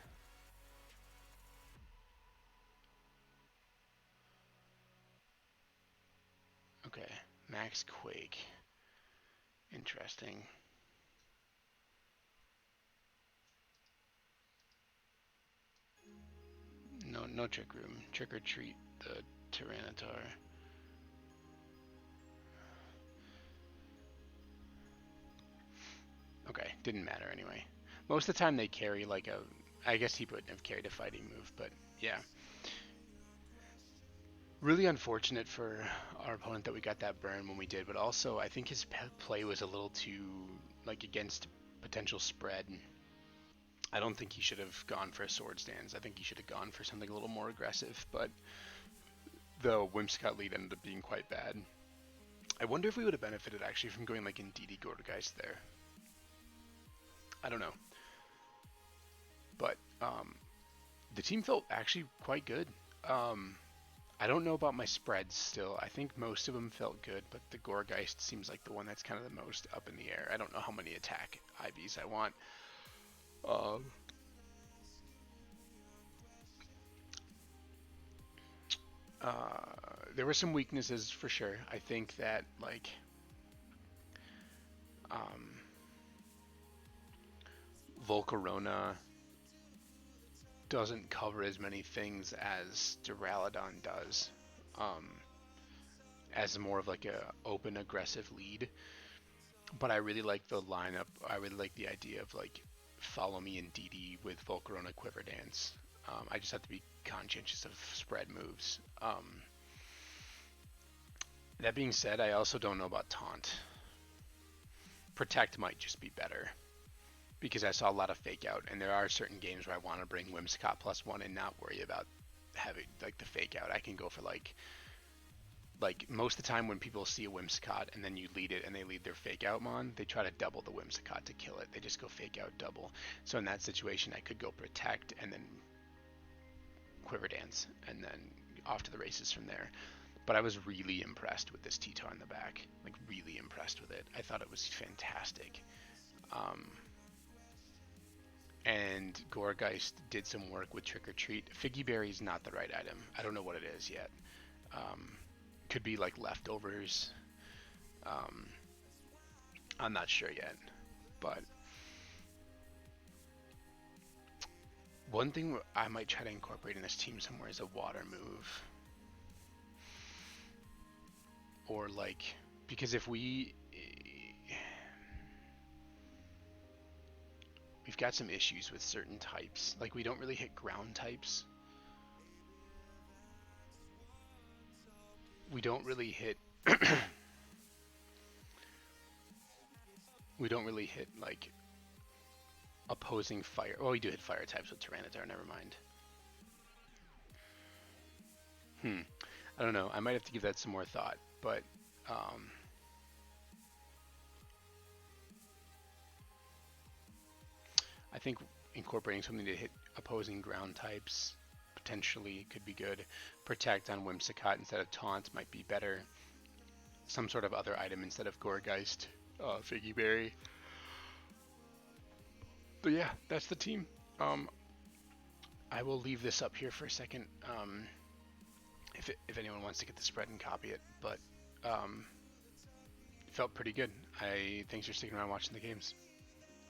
Okay, max Quake. Interesting. No Trick Room. Trick or Treat the Tyranitar. Okay, didn't matter anyway. Most of the time they carry like a... I guess he wouldn't have carried a fighting move, but yeah. Really unfortunate for our opponent that we got that burn when we did, but also I think his play was a little too like against potential spread. I don't think he should have gone for a Sword Stance. I think he should have gone for something a little more aggressive, but the Whimsicott lead ended up being quite bad. I wonder if we would have benefited actually from going like in DD Gourgeist there. I don't know. But the team felt actually quite good. I don't know about my spreads still. I think most of them felt good, but the Gourgeist seems like the one that's kind of the most up in the air. I don't know how many attack IVs I want. There were some weaknesses for sure. I think that like Volcarona doesn't cover as many things as Duraludon does, as more of like a open aggressive lead. But I really like the lineup. I really like the idea of like follow me in DD with Volcarona Quiver Dance. I just have to be conscientious of spread moves. That being said, I also don't know about Taunt. Protect might just be better, because I saw a lot of fake out, and there are certain games where I want to bring Whimsicott +1 and not worry about having like the fake out. I can go for like most of the time when people see a Whimsicott and then you lead it and they lead their fake out mon, they try to double the Whimsicott to kill it. They just go fake out double. So in that situation I could go protect and then Quiver Dance and then off to the races from there. But I was really impressed with this T-Tar in the back. Like really impressed with it. I thought it was fantastic. And Gourgeist did some work with Trick or Treat. Figgy Berry is not the right item. I don't know what it is yet. could be like leftovers. Um, I'm not sure yet, but one thing I might try to incorporate in this team somewhere is a water move, or like, because if we've got some issues with certain types, like we don't really hit ground types. We don't really hit we don't really hit like opposing fire. Well, we do hit fire types with Tyranitar. Never mind. I don't know. I might have to give that some more thought, but um, I think incorporating something to hit opposing ground types potentially could be good. Protect on Whimsicott instead of Taunt might be better. Some sort of other item instead of Goregeist, Figgy Berry. But yeah, that's the team. Um, I will leave this up here for a second. If anyone wants to get the spread and copy it, but it felt pretty good. Thanks for sticking around watching the games.